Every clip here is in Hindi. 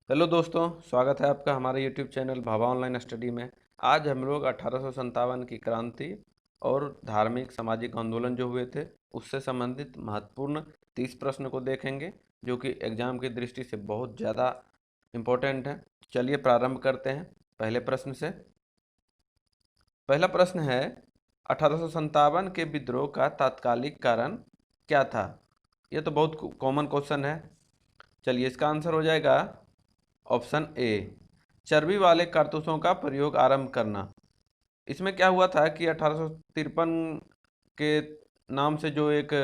हेलो दोस्तों, स्वागत है आपका हमारे YouTube channel Bhabha online study में। आज हम लोग 1857 की क्रांति और धार्मिक सामाजिक आंदोलन जो हुए थे उससे संबंधित महत्वपूर्ण 30 प्रश्न को देखेंगे, जो कि एग्जाम की दृष्टि से बहुत ज़्यादा इम्पोर्टेंट है। चलिए प्रारंभ करते हैं पहले प्रश्न से। पहला प्रश्न है, 1857 के विद्रोह का तात्कालिक कारण क्या था? यह तो बहुत कॉमन क्वेश्चन है। चलिए, इसका आंसर हो जाएगा ऑप्शन ए, चर्बी वाले कारतूसों का प्रयोग आरंभ करना। इसमें क्या हुआ था कि 1853 के नाम से जो एक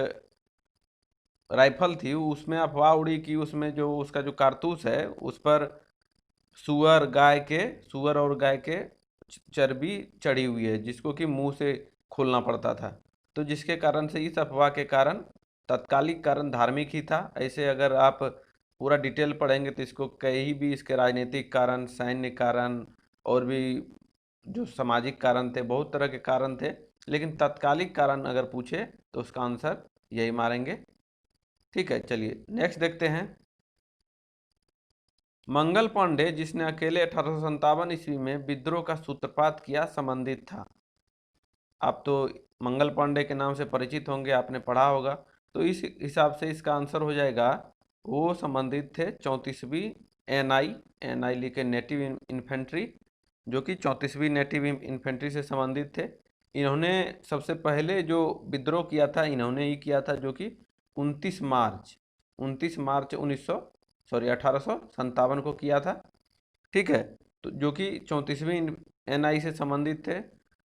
राइफल थी उसमें अफवाह उड़ी कि उसमें जो उसका जो कारतूस है उस पर सुअर और गाय के चर्बी चढ़ी हुई है, जिसको कि मुंह से खोलना पड़ता था। तो जिसके कारण से इस अफवाह के कारण तत्कालिक कारण धार्मिक ही था। ऐसे अगर आप पूरा डिटेल पढ़ेंगे तो इसको कहीं भी इसके राजनीतिक कारण, सैन्य कारण और भी जो सामाजिक कारण थे, बहुत तरह के कारण थे, लेकिन तत्कालिक कारण अगर पूछे तो उसका आंसर यही मारेंगे। ठीक है, चलिए नेक्स्ट देखते हैं। मंगल पांडे, जिसने अकेले 1857 ईस्वी में विद्रोह का सूत्रपात किया, संबंधित था। आप तो मंगल पांडे के नाम से परिचित होंगे, आपने पढ़ा होगा। तो इस हिसाब से इसका आंसर हो जाएगा, वो संबंधित थे 34वीं एनआई, एनआई लिखे नेटिव इन्फेंट्री, जो कि 34वीं नेटिव इन्फेंट्री से संबंधित थे। इन्होंने सबसे पहले जो विद्रोह किया था इन्होंने ही किया था, जो कि 29 मार्च 1857 को किया था। ठीक है, तो जो कि 34वीं एनआई से संबंधित थे।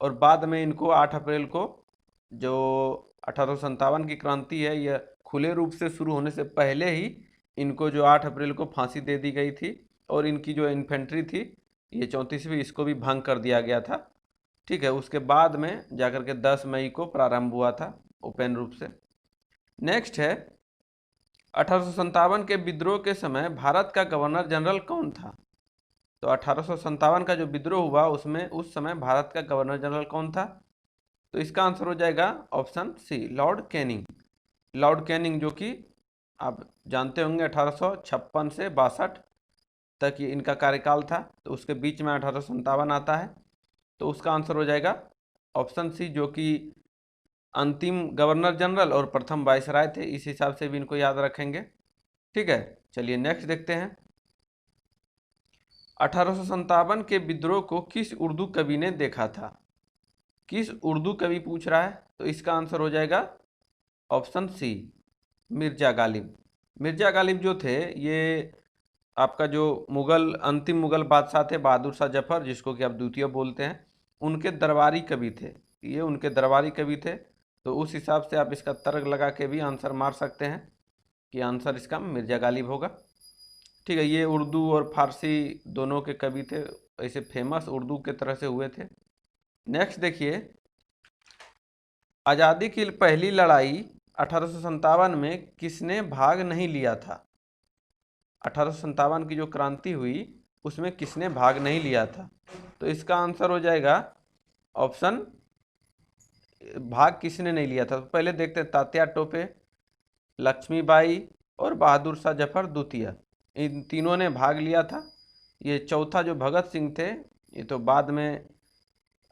और बाद में इनको 8 अप्रैल को जो 1857 की क्रांति है, यह खुले रूप से शुरू होने से पहले ही इनको जो 8 अप्रैल को फांसी दे दी गई थी। और इनकी जो इन्फेंट्री थी, ये 34वीं, इसको भी भंग कर दिया गया था। ठीक है, उसके बाद में जाकर के 10 मई को प्रारंभ हुआ था ओपन रूप से। नेक्स्ट है, 1857 के विद्रोह के समय भारत का गवर्नर जनरल कौन था? तो 1857 का जो विद्रोह हुआ उसमें उस समय भारत का गवर्नर जनरल कौन था? तो इसका आंसर हो जाएगा option C, Lord Canning. Lord Canning, जो कि आप जानते होंगे 1856 से 62 तक ये इनका कार्यकाल था, तो उसके बीच में 1857 आता है। तो उसका आंसर हो जाएगा ऑप्शन सी, जो कि अंतिम गवर्नर जनरल और प्रथम वायसराय थे। इस हिसाब से भी इनको याद रखेंगे। ठीक है, चलिए नेक्स्ट देखते हैं। 1857 के विद्रोह को किस उर्दू कवि ने देखा था? किस उर्दू कवि पूछ रहा है, तो इसका आंसर हो जाएगा ऑप्शन सी, मिर्जा गालिब। मिर्जा गालिब जो थे, ये आपका जो अंतिम मुगल बादशाह थे बहादुर शाह जफर, जिसको कि आप द्वितीय बोलते हैं, उनके दरबारी कवि थे। ये उनके दरबारी कवि थे। तो उस हिसाब से आप इसका तर्क लगा के भी आंसर मार सकते हैं कि आंसर इसका मिर्जा गालिब होगा। ठीक है, ये उर्दू और फारसी दोनों के कवि थे, ऐसे फेमस उर्दू के तरह से हुए थे। नेक्स्ट देखिए, आज़ादी की पहली लड़ाई 1857 में किसने भाग नहीं लिया था? 1857 की जो क्रांति हुई उसमें किसने भाग नहीं लिया था? तो इसका आंसर हो जाएगा ऑप्शन, भाग किसने नहीं लिया था। तो पहले देखते हैं, तात्या टोपे, लक्ष्मीबाई और बहादुर शाह जफर द्वितीय, इन तीनों ने भाग लिया था। ये चौथा जो भगत सिंह थे, ये तो बाद में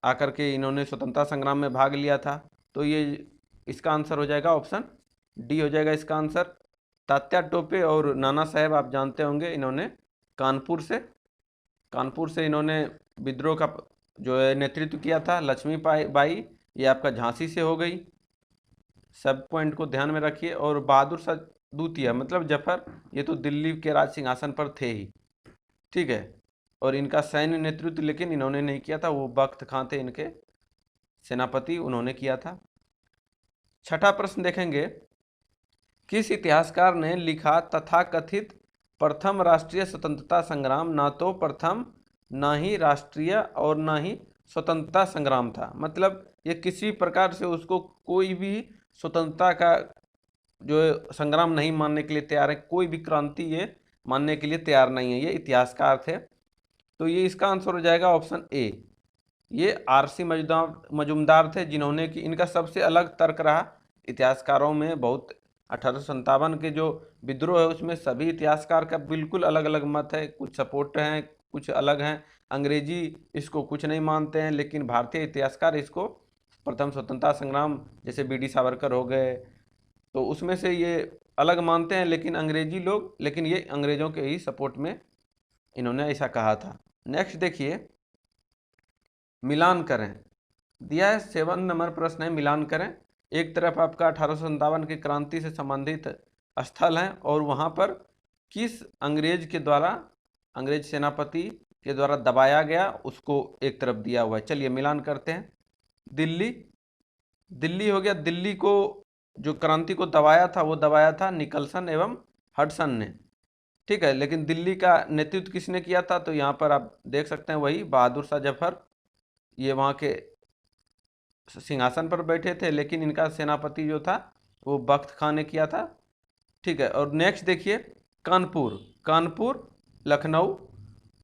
आकर के इन्होंने स्वतंत्रता संग्राम में भाग लिया था। तो ये इसका आंसर हो जाएगा ऑप्शन डी हो जाएगा इसका आंसर। तात्या टोपे और नाना साहेब आप जानते होंगे, इन्होंने कानपुर से इन्होंने विद्रोह का जो है नेतृत्व किया था। लक्ष्मी बाई, ये आपका झांसी से हो गई। सब पॉइंट को ध्यान में रखिए। और बहादुर शाह द्वितीय मतलब जफर, ये तो दिल्ली के राज सिंहासन पर थे ही। ठीक है, और इनका सैन्य नेतृत्व लेकिन इन्होंने नहीं किया था, वो बख्त खां थे इनके सेनापति, उन्होंने किया था। छठा प्रश्न देखेंगे, किस इतिहासकार ने लिखा तथाकथित प्रथम राष्ट्रीय स्वतंत्रता संग्राम ना तो प्रथम, ना ही राष्ट्रीय और ना ही स्वतंत्रता संग्राम था? मतलब ये किसी प्रकार से उसको कोई भी स्वतंत्रता का जो संग्राम नहीं मानने के लिए तैयार है, कोई भी क्रांति ये मानने के लिए तैयार नहीं है। ये इतिहासकार थे। तो ये इसका आंसर हो जाएगा ऑप्शन ए, ये आरसी मजूमदार थे, जिन्होंने कि इनका सबसे अलग तर्क रहा इतिहासकारों में। बहुत 1857 के जो विद्रोह है उसमें सभी इतिहासकार का बिल्कुल अलग अलग मत है, कुछ सपोर्ट हैं, कुछ अलग हैं। अंग्रेजी इसको कुछ नहीं मानते हैं, लेकिन भारतीय इतिहासकार इसको प्रथम स्वतंत्रता संग्राम, जैसे बी डी सावरकर हो गए, तो उसमें से ये अलग मानते हैं। लेकिन अंग्रेजी लोग, लेकिन ये अंग्रेजों के ही सपोर्ट में इन्होंने ऐसा कहा था। नेक्स्ट देखिए, मिलान करें। दिया है 7 नंबर प्रश्न है, मिलान करें। एक तरफ आपका 1857 की क्रांति से संबंधित स्थल है और वहाँ पर किस अंग्रेज के द्वारा, अंग्रेज सेनापति के द्वारा दबाया गया, उसको एक तरफ दिया हुआ है। चलिए मिलान करते हैं। दिल्ली, दिल्ली हो गया। दिल्ली को जो क्रांति को दबाया था वो दबाया था निकलसन एवं हडसन ने, ठीक है। लेकिन दिल्ली का नेतृत्व किसने किया था, तो यहाँ पर आप देख सकते हैं वही बहादुर शाह जफर, ये वहाँ के सिंहासन पर बैठे थे, लेकिन इनका सेनापति जो था वो बख्त खान ने किया था, ठीक है। और नेक्स्ट देखिए, कानपुर, कानपुर लखनऊ,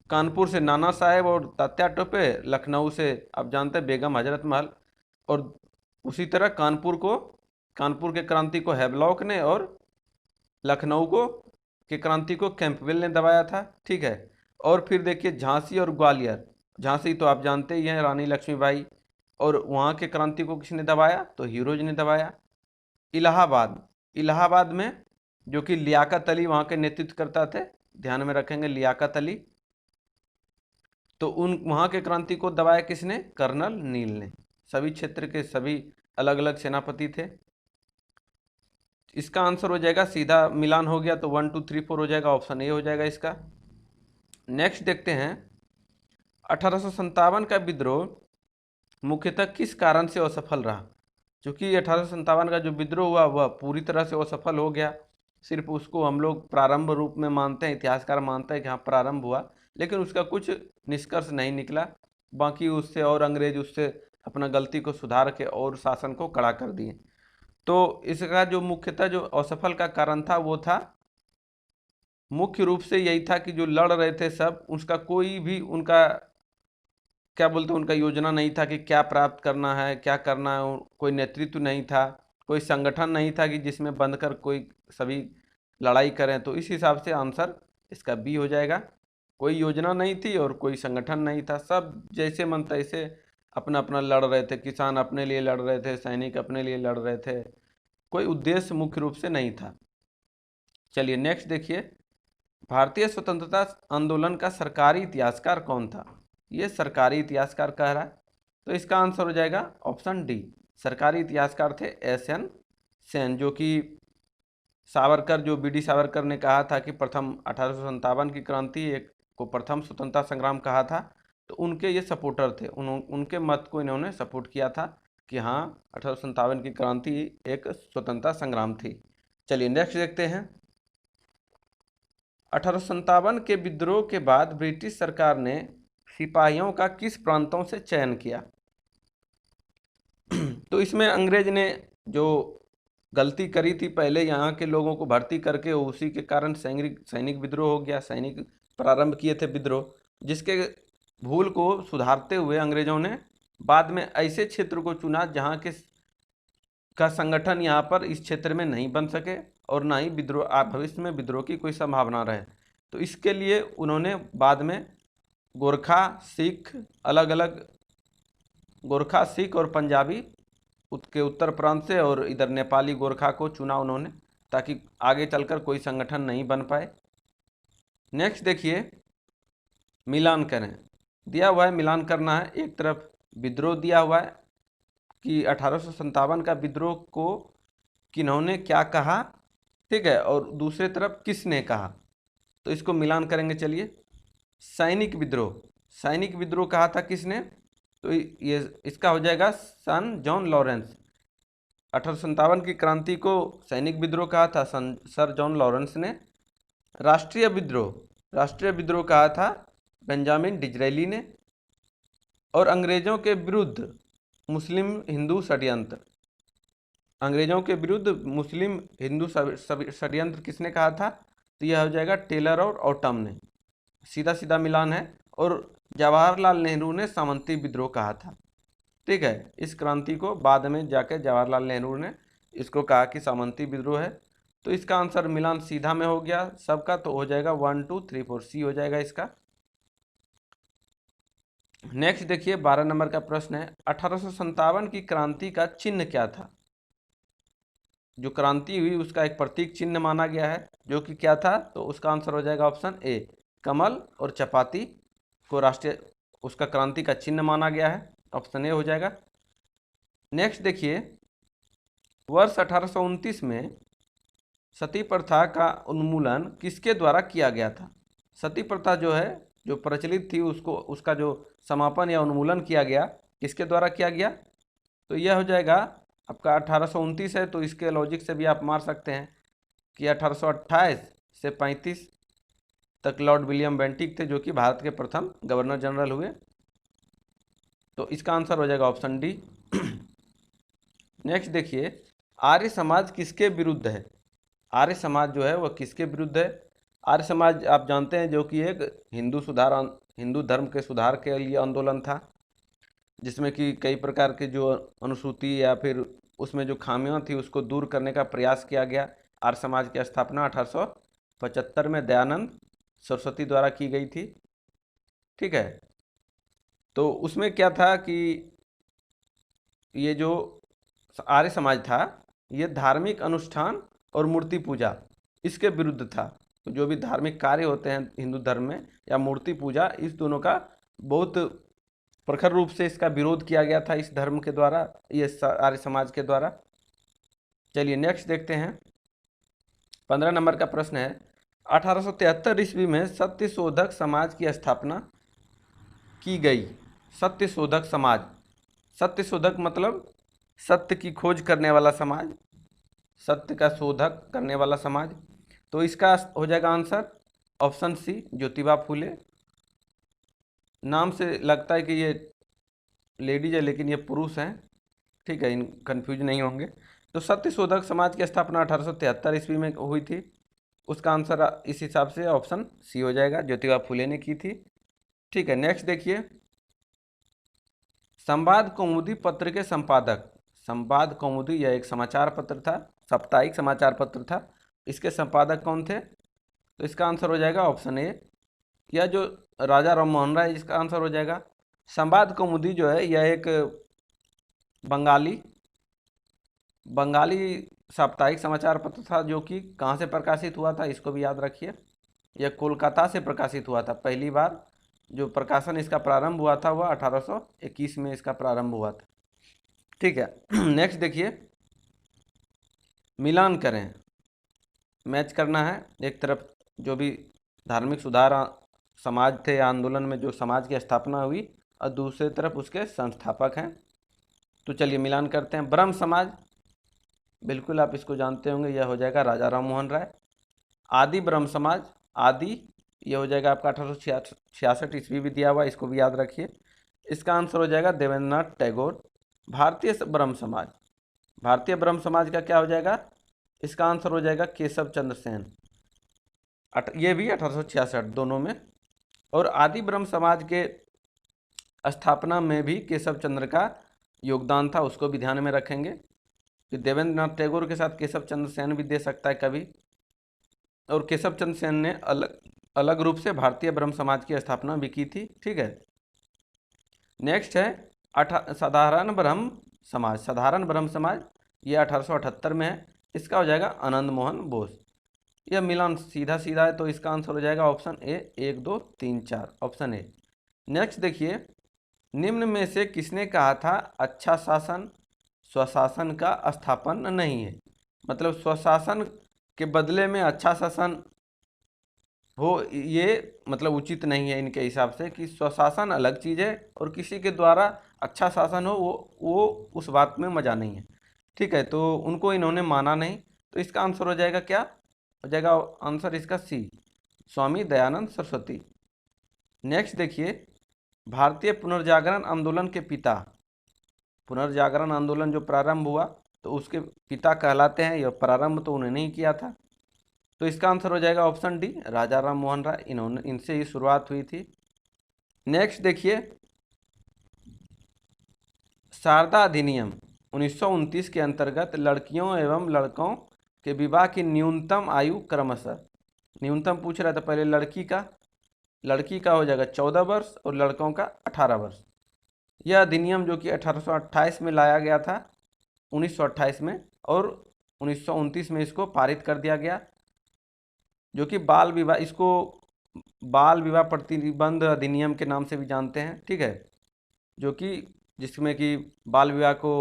कानपुर से नाना साहेब और तात्या टोपे, लखनऊ से आप जानते हैं बेगम हजरत महल। और उसी तरह कानपुर को, कानपुर के क्रांति को हैवलॉक ने और लखनऊ को के क्रांति को कैंपबेल ने दबाया था, ठीक है। और फिर देखिए झांसी और ग्वालियर, झांसी तो आप जानते ही हैं रानी लक्ष्मीबाई, और वहाँ के क्रांति को किसने दबाया, तो हीरोज ने दबाया। इलाहाबाद, इलाहाबाद में जो कि लियाकत अली वहाँ के नेतृत्व करता थे, ध्यान में रखेंगे लियाकत अली, तो उन वहाँ के क्रांति को दबाया किसने, कर्नल नील ने। सभी क्षेत्र के सभी अलग अलग सेनापति थे। इसका आंसर हो जाएगा, सीधा मिलान हो गया तो 1 2 3 4 हो जाएगा, ऑप्शन ए हो जाएगा इसका। नेक्स्ट देखते हैं, 1857 का विद्रोह मुख्यतः किस कारण से असफल रहा। क्योंकि 1857 का जो विद्रोह हुआ वह पूरी तरह से असफल हो गया, सिर्फ उसको हम लोग प्रारंभ रूप में मानते हैं, इतिहासकार मानते हैं कि हाँ प्रारंभ हुआ, लेकिन उसका कुछ निष्कर्ष नहीं निकला। बाकी उससे और अंग्रेज उससे अपना गलती को सुधार के और शासन को कड़ा कर दिए। तो इसका जो मुख्यतः जो असफल का कारण था वो था, मुख्य रूप से यही था कि जो लड़ रहे थे सब, उसका कोई भी उनका क्या बोलते हैं, उनका योजना नहीं था कि क्या प्राप्त करना है, क्या करना है। कोई नेतृत्व नहीं था, कोई संगठन नहीं था कि जिसमें बंधकर कोई सभी लड़ाई करें। तो इस हिसाब से आंसर इसका बी हो जाएगा। कोई योजना नहीं थी और कोई संगठन नहीं था, सब जैसे मन तैसे अपना अपना लड़ रहे थे। किसान अपने लिए लड़ रहे थे, सैनिक अपने लिए लड़ रहे थे, कोई उद्देश्य मुख्य रूप से नहीं था। चलिए नेक्स्ट देखिए, भारतीय स्वतंत्रता आंदोलन का सरकारी इतिहासकार कौन था। ये सरकारी इतिहासकार कह रहा है, तो इसका आंसर हो जाएगा ऑप्शन डी। सरकारी इतिहासकार थे एस.एन. सेन, जो कि सावरकर, जो बी डी सावरकर ने कहा था कि प्रथम 1857 की क्रांति एक को प्रथम स्वतंत्रता संग्राम कहा था, तो उनके ये सपोर्टर थे। उनके मत को इन्होंने सपोर्ट किया था कि हाँ 1857 की क्रांति एक स्वतंत्रता संग्राम थी। चलिए नेक्स्ट देखते हैं, 1857 के विद्रोह के बाद ब्रिटिश सरकार ने सिपाहियों का किस प्रांतों से चयन किया। तो इसमें अंग्रेज ने जो गलती करी थी, पहले यहाँ के लोगों को भर्ती करके, उसी के कारण सैनिक विद्रोह हो गया, सैनिक प्रारंभ किए थे विद्रोह, जिसके भूल को सुधारते हुए अंग्रेजों ने बाद में ऐसे क्षेत्र को चुना जहाँ के का संगठन यहाँ पर इस क्षेत्र में नहीं बन सके और ना ही विद्रोह भविष्य में विद्रोह की कोई संभावना रहे। तो इसके लिए उन्होंने बाद में गोरखा, सिख, अलग अलग गोरखा, सिख और पंजाबी के उत्तर प्रांत से, और इधर नेपाली गोरखा को चुना उन्होंने, ताकि आगे चलकर कोई संगठन नहीं बन पाए। नेक्स्ट देखिए, मिलान करें। दिया हुआ है मिलान करना है। एक तरफ विद्रोह दिया हुआ है कि 1857 का विद्रोह को किन्होंने क्या कहा, ठीक है, और दूसरे तरफ किसने कहा, तो इसको मिलान करेंगे। चलिए, सैनिक विद्रोह, सैनिक विद्रोह कहा था किसने, तो ये इसका हो जाएगा सन जॉन लॉरेंस। 1857 की क्रांति को सैनिक विद्रोह कहा था सर जॉन लॉरेंस ने। राष्ट्रीय विद्रोह, राष्ट्रीय विद्रोह कहा था बेंजामिन डिज़रायली ने। और अंग्रेजों के विरुद्ध मुस्लिम हिंदू षड्यंत्र, अंग्रेजों के विरुद्ध मुस्लिम हिंदू षड्यंत्र किसने कहा था, तो यह हो जाएगा टेलर और ऑटम ने। सीधा सीधा मिलान है। और जवाहरलाल नेहरू ने सामंती विद्रोह कहा था, ठीक है। इस क्रांति को बाद में जाके जवाहरलाल नेहरू ने इसको कहा कि सामंती विद्रोह है। तो इसका आंसर मिलान सीधा में हो गया सबका, तो हो जाएगा 1 2 3 4 सी हो जाएगा इसका। नेक्स्ट देखिए 12 नंबर का प्रश्न है, 1857 की क्रांति का चिन्ह क्या था? जो क्रांति हुई उसका एक प्रतीक चिन्ह माना गया है, जो कि क्या था? तो उसका आंसर हो जाएगा ऑप्शन ए, कमल और चपाती को राष्ट्रीय उसका क्रांति का चिन्ह माना गया है, ऑप्शन ए हो जाएगा। नेक्स्ट देखिए, वर्ष 1829 में सती प्रथा का उन्मूलन किसके द्वारा किया गया था? सती प्रथा जो है, जो प्रचलित थी, उसको उसका जो समापन या उन्मूलन किया गया, किसके द्वारा किया गया? तो यह हो जाएगा आपका 1829 है, तो इसके लॉजिक से भी आप मार सकते हैं कि 1828 से 35 तक लॉर्ड विलियम बेंटिक थे, जो कि भारत के प्रथम गवर्नर जनरल हुए। तो इसका आंसर हो जाएगा ऑप्शन डी। नेक्स्ट देखिए, आर्य समाज किसके विरुद्ध है? आर्य समाज जो है वह किसके विरुद्ध है? आर्य समाज आप जानते हैं जो कि एक हिंदू धर्म के सुधार के लिए आंदोलन था, जिसमें कि कई प्रकार के जो अनुसूची या फिर उसमें जो खामियां थी उसको दूर करने का प्रयास किया गया। आर्य समाज की स्थापना 1875 में दयानंद सरस्वती द्वारा की गई थी। ठीक है, तो उसमें क्या था कि ये जो आर्य समाज था, ये धार्मिक अनुष्ठान और मूर्ति पूजा इसके विरुद्ध था। तो जो भी धार्मिक कार्य होते हैं हिंदू धर्म में या मूर्ति पूजा, इस दोनों का बहुत प्रखर रूप से इसका विरोध किया गया था इस धर्म के द्वारा, ये आर्य समाज के द्वारा। चलिए नेक्स्ट देखते हैं, 15 नंबर का प्रश्न है, 1873 ईस्वी में सत्यशोधक समाज की स्थापना की गई। सत्यशोधक समाज, सत्यशोधक मतलब सत्य की खोज करने वाला समाज, सत्य का शोधक करने वाला समाज। तो इसका हो जाएगा answer option C, Jyotiba Phule. नाम से लगता है कि ये लेडीज है लेकिन ये पुरुष हैं, ठीक है, इन कन्फ्यूज नहीं होंगे। तो सत्यशोधक समाज की स्थापना 1873 ईस्वी में हुई थी, उसका आंसर इस हिसाब से ऑप्शन सी हो जाएगा, ज्योतिबा फूले ने की थी। ठीक है, नेक्स्ट देखिए, संवाद कौमुदी पत्र के संपादक, संवाद कौमुदी यह एक समाचार पत्र था, साप्ताहिक समाचार पत्र था, इसके संपादक कौन थे? तो इसका आंसर हो जाएगा ऑप्शन ए, यह जो राजा राम मोहन राय, इसका आंसर हो जाएगा। संवाद कौमुदी जो है यह एक बंगाली साप्ताहिक समाचार पत्र था, जो कि कहाँ से प्रकाशित हुआ था इसको भी याद रखिए, यह कोलकाता से प्रकाशित हुआ था। पहली बार जो प्रकाशन इसका प्रारंभ हुआ था वह 1821 में इसका प्रारंभ हुआ था। ठीक है, नेक्स्ट देखिए, मिलान करें, मैच करना है। एक तरफ जो भी धार्मिक सुधार समाज थे आंदोलन में, जो समाज की स्थापना हुई, और दूसरी तरफ उसके संस्थापक हैं। तो चलिए मिलान करते हैं। ब्रह्म समाज, बिल्कुल आप इसको जानते होंगे, यह हो जाएगा राजा राम मोहन राय। आदि ब्रह्म समाज, आदि ये हो जाएगा आपका 1866 ईस्वी भी दिया हुआ, इसको भी याद रखिए। इसका आंसर हो जाएगा देवेंद्रनाथ टैगोर। भारतीय ब्रह्म समाज, भारतीय ब्रह्म समाज का क्या हो जाएगा? इसका आंसर हो जाएगा केशव चंद्र सेन, ये भी 1866 दोनों में। और आदि ब्रह्म समाज के स्थापना में भी केशव चंद्र का योगदान था, उसको भी ध्यान में रखेंगे कि देवेंद्रनाथ टैगोर के साथ केशव चंद्र सेन भी दे सकता है कभी। और केशव चंद्र सेन ने अलग अलग रूप से भारतीय ब्रह्म समाज की स्थापना भी की थी। ठीक है, नेक्स्ट है साधारण ब्रह्म समाज। साधारण ब्रह्म समाज ये 1878 में है, इसका हो जाएगा आनंद मोहन बोस। यह मिलान सीधा सीधा है, तो इसका आंसर हो जाएगा option A, 1 2 3 4, option A. Next देखिए, निम्न में से किसने कहा था अच्छा शासन स्वशासन का स्थापन नहीं है? मतलब स्वशासन के बदले में अच्छा शासन हो, ये मतलब उचित नहीं है इनके हिसाब से, कि स्वशासन अलग चीज़ है और किसी के द्वारा अच्छा शासन हो वो उस बात में मज़ा नहीं है। ठीक है, तो उनको इन्होंने माना नहीं, तो इसका आंसर हो जाएगा क्या? हो जाएगा आंसर इसका सी, स्वामी दयानंद सरस्वती। नेक्स्ट देखिए, भारतीय पुनर्जागरण आंदोलन के पिता, पुनर्जागरण आंदोलन जो प्रारंभ हुआ तो उसके पिता कहलाते हैं, यह प्रारंभ तो उन्होंने ही किया था। तो इसका आंसर हो जाएगा ऑप्शन डी, राजा राम मोहन राय, इनसे ही शुरुआत हुई थी। नेक्स्ट देखिए, शारदा अधिनियम 1929 के अंतर्गत लड़कियों एवं लड़कों के विवाह की न्यूनतम आयु क्रमशः, न्यूनतम पूछ रहा था, पहले लड़की का हो जाएगा 14 वर्ष और लड़कों का 18 वर्ष। यह अधिनियम जो कि 1828 में लाया गया था, 1928 में, और 1929 में इसको पारित कर दिया गया, जो कि इसको बाल विवाह प्रतिबंध अधिनियम के नाम से भी जानते हैं, ठीक है, जो कि जिसमें कि बाल विवाह को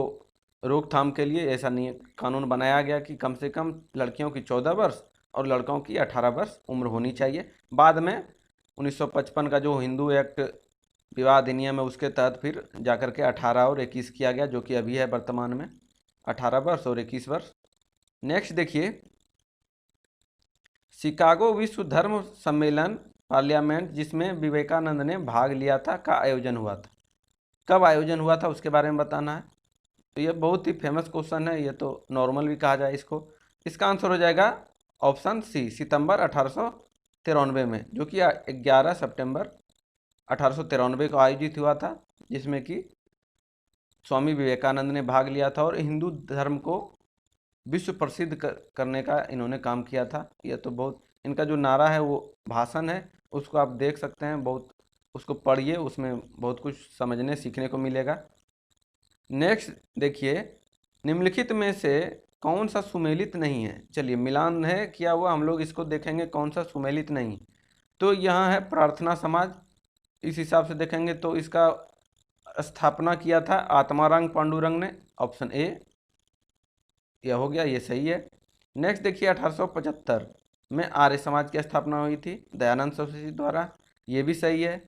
रोकथाम के लिए ऐसा नहीं कानून बनाया गया कि कम से कम लड़कियों की 14 वर्ष और लड़कों की 18 वर्ष उम्र होनी चाहिए। बाद में 1955 का जो हिंदू एक्ट विवाह अधिनियम है उसके तहत फिर जाकर के 18 और 21 किया गया, जो कि अभी है वर्तमान में 18 वर्ष और 21 वर्ष। नेक्स्ट देखिए, शिकागो विश्व धर्म सम्मेलन पार्लियामेंट जिसमें विवेकानंद ने भाग लिया था का आयोजन हुआ था, कब आयोजन हुआ था उसके बारे में बताना है। तो ये बहुत ही फेमस क्वेश्चन है, ये तो नॉर्मल भी कहा जाए इसको। इसका आंसर हो जाएगा ऑप्शन सी, सितंबर 1893 में, जो कि 11 सितंबर 1893 को आयोजित हुआ था, जिसमें कि स्वामी विवेकानंद ने भाग लिया था और हिंदू धर्म को विश्व प्रसिद्ध करने का इन्होंने काम किया था। यह तो बहुत, इनका जो नारा है वो भाषण है, उसको आप देख सकते हैं, बहुत उसको पढ़िए, उसमें बहुत कुछ समझने सीखने को मिलेगा। नेक्स्ट देखिए, निम्नलिखित में से कौन सा सुमेलित नहीं है। चलिए, मिलान है किया हुआ, हम लोग इसको देखेंगे कौन सा सुमेलित नहीं। तो यहाँ है प्रार्थना समाज, इस हिसाब से देखेंगे तो इसका स्थापना किया था आत्माराम पांडुरंग ने, ऑप्शन ए, यह हो गया, ये सही है। नेक्स्ट देखिए, 1875 में आर्य समाज की स्थापना हुई थी दयानंद सरस्वती द्वारा, ये भी सही है।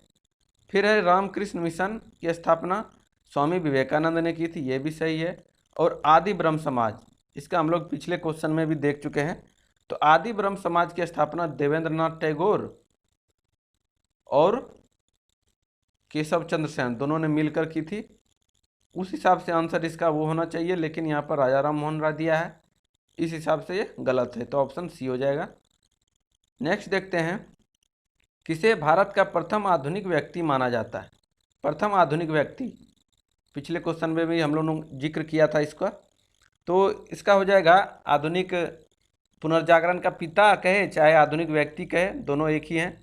फिर है रामकृष्ण मिशन की स्थापना स्वामी विवेकानंद ने की थी, ये भी सही है। और आदि ब्रह्म समाज, इसका हम लोग पिछले क्वेश्चन में भी देख चुके हैं। तो आदि ब्रह्म समाज की स्थापना देवेंद्रनाथ टैगोर और केशव चंद्र सेन दोनों ने मिलकर की थी। उस हिसाब से आंसर इसका वो होना चाहिए, लेकिन यहाँ पर राजा राम मोहन राय दिया है, इस हिसाब से ये गलत है, तो ऑप्शन सी हो जाएगा। नेक्स्ट देखते हैं, किसे भारत का प्रथम आधुनिक व्यक्ति माना जाता है। प्रथम आधुनिक व्यक्ति, पिछले क्वेश्चन में भी हम लोगों ने जिक्र किया था इसका, तो इसका हो जाएगा आधुनिक पुनर्जागरण का पिता कहे चाहे आधुनिक व्यक्ति कहे, दोनों एक ही हैं,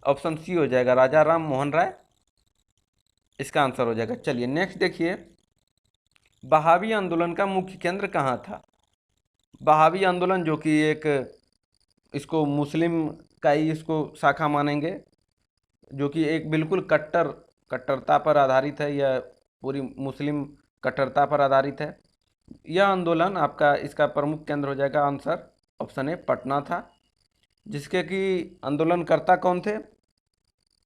ऑप्शन सी हो जाएगा, राजा राम मोहन राय इसका आंसर हो जाएगा। चलिए नेक्स्ट देखिए, बहावी आंदोलन का मुख्य केंद्र कहाँ था। बहावी आंदोलन जो कि एक, इसको मुस्लिम का ही इसको शाखा मानेंगे, जो कि एक बिल्कुल कट्टरता पर आधारित है, यह पूरी मुस्लिम कट्टरता पर आधारित है। यह आंदोलन आपका, इसका प्रमुख केंद्र हो जाएगा आंसर ऑप्शन ए, पटना था। जिसके कि आंदोलनकर्ता कौन थे,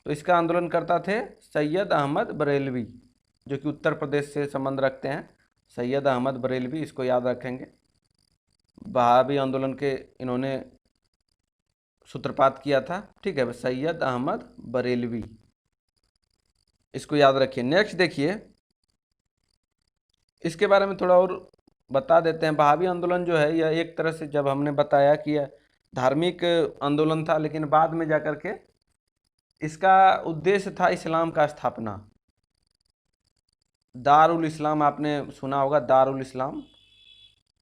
तो इसका आंदोलनकर्ता थे सैयद अहमद बरेलवी, जो कि उत्तर प्रदेश से संबंध रखते हैं। सैयद अहमद बरेलवी, इसको याद रखेंगे, बहावी आंदोलन के इन्होंने सूत्रपात किया था, ठीक है, सैयद अहमद बरेलवी, इसको याद रखिए। नेक्स्ट देखिए, इसके बारे में थोड़ा और बता देते हैं। बहावी आंदोलन जो है, यह एक तरह से, जब हमने बताया कि यह धार्मिक आंदोलन था, लेकिन बाद में जाकर के इसका उद्देश्य था इस्लाम का स्थापना। दारुल इस्लाम आपने सुना होगा, दारुल इस्लाम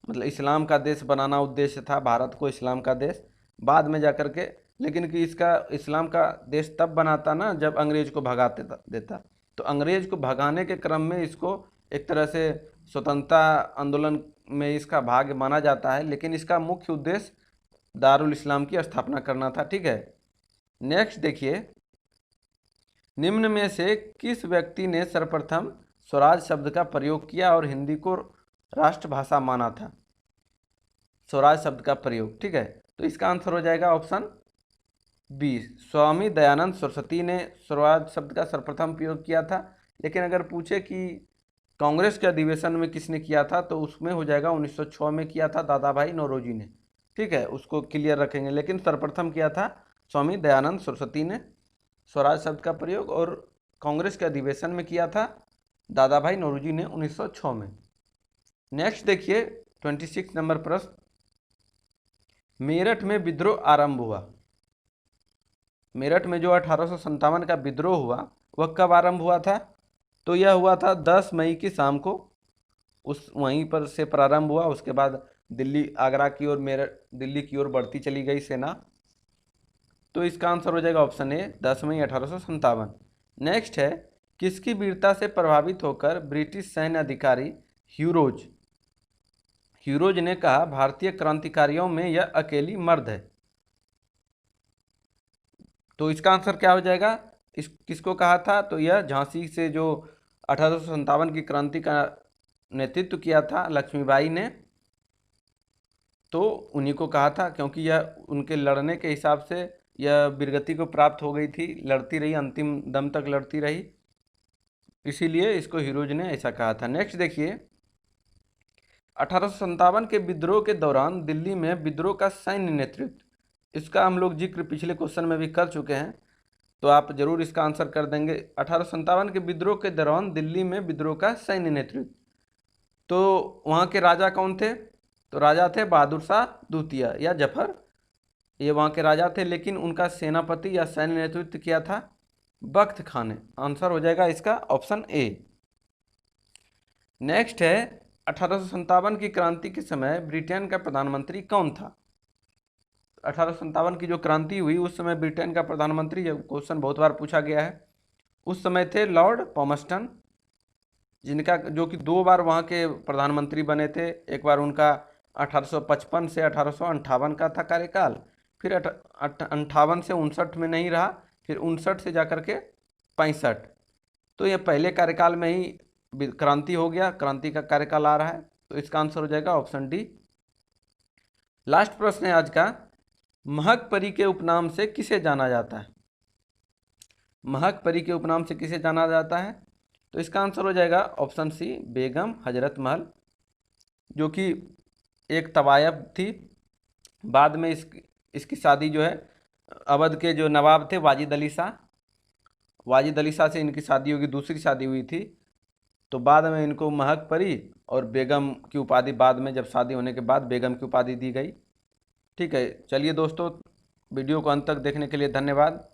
मतलब इस्लाम का देश बनाना उद्देश्य था, भारत को इस्लाम का देश। बाद में जाकर के, लेकिन कि इसका इस्लाम का देश तब बनाता ना जब अंग्रेज को भगाते देता। तो अंग्रेज को भगाने के क्रम में इसको एक तरह से स्वतंत्रता आंदोलन में इसका भाग माना जाता है, लेकिन इसका मुख्य उद्देश्य दारुल इस्लाम की स्थापना करना था, ठीक है। नेक्स्ट देखिए, निम्न में से किस व्यक्ति ने सर्वप्रथम स्वराज शब्द का प्रयोग किया और हिंदी को राष्ट्रभाषा माना था। स्वराज शब्द का प्रयोग, ठीक है, तो इसका आंसर हो जाएगा ऑप्शन बी, स्वामी दयानंद सरस्वती ने स्वराज शब्द का सर्वप्रथम प्रयोग किया था। लेकिन अगर पूछे कि कांग्रेस के अधिवेशन में किसने किया था, तो उसमें हो जाएगा 1906 में किया था दादा भाई नौरोजी ने, ठीक है, उसको क्लियर रखेंगे। लेकिन सर्वप्रथम किया था स्वामी दयानंद सरस्वती ने स्वराज शब्द का प्रयोग, और कांग्रेस के अधिवेशन में किया था दादा भाई नौरोजी ने 1906 में। नेक्स्ट देखिए, 26 नंबर प्रश्न, मेरठ में विद्रोह आरंभ हुआ। मेरठ में जो 1857 का विद्रोह हुआ वह कब आरंभ हुआ था, तो यह हुआ था 10 मई की शाम को, उस वहीं पर से प्रारंभ हुआ। उसके बाद दिल्ली आगरा की ओर मेरठ दिल्ली की ओर बढ़ती चली गई सेना। तो इसका आंसर हो जाएगा ऑप्शन ए 10 मई 1857। नेक्स्ट है, किसकी वीरता से प्रभावित होकर ब्रिटिश सैन्य अधिकारी ह्यूरोज ह्यूरोज ने कहा भारतीय क्रांतिकारियों में यह अकेली मर्द है। तो इसका आंसर क्या हो जाएगा? इस किसको कहा था? तो यह झांसी से जो 1857 की क्रांति का नेतृत्व किया था लक्ष्मीबाई ने, तो उन्हीं को कहा था, क्योंकि यह उनके लड़ने के हिसाब से यह वीरगति को प्राप्त हो गई थी, लड़ती रही, अंतिम दम तक लड़ती रही, इसीलिए इसको हीरोज ने ऐसा कहा था। नेक्स्ट देखिए, 1857 के विद्रोह के दौरान दिल्ली में विद्रोह का सैन्य नेतृत्व, इसका हम लोग जिक्र पिछले क्वेश्चन में भी कर चुके हैं, तो आप जरूर इसका आंसर कर देंगे। 1857 के विद्रोह के दौरान दिल्ली में विद्रोह का सैन्य नेतृत्व, तो वहाँ के राजा कौन थे? तो राजा थे बहादुर शाह द्वितीय या जफर, ये वहाँ के राजा थे, लेकिन उनका सेनापति या सैन्य नेतृत्व किया था बख्त खान ने। आंसर हो जाएगा इसका ऑप्शन ए। नेक्स्ट है, 1857 की क्रांति के समय ब्रिटेन का प्रधानमंत्री कौन था? 1857 की जो क्रांति हुई उस समय ब्रिटेन का प्रधानमंत्री, यह क्वेश्चन बहुत बार पूछा गया है, उस समय थे लॉर्ड पॉमस्टन, जिनका जो कि 2 बार वहाँ के प्रधानमंत्री बने थे। एक बार उनका 1855 से 1858 का था कार्यकाल, फिर 58 से 59 में नहीं रहा, फिर 59 से जाकर के 65। तो ये पहले कार्यकाल में ही क्रांति हो गया, क्रांति का कार्यकाल आ रहा है, तो इसका आंसर हो जाएगा ऑप्शन डी। लास्ट प्रश्न है आज का, महक परी के उपनाम से किसे जाना जाता है? महक परी के उपनाम से किसे जाना जाता है? तो इसका आंसर हो जाएगा ऑप्शन सी, बेगम हजरत महल, जो कि एक तवायब थी। बाद में इसकी शादी जो है अवध के जो नवाब थे वाजिद अली शाह से इनकी शादी होगी, दूसरी शादी हुई थी, तो बाद में इनको महक परी और बेगम की उपाधि, बाद में जब शादी होने के बाद बेगम की उपाधि दी गई। ठीक है, चलिए दोस्तों, वीडियो को अंत तक देखने के लिए धन्यवाद।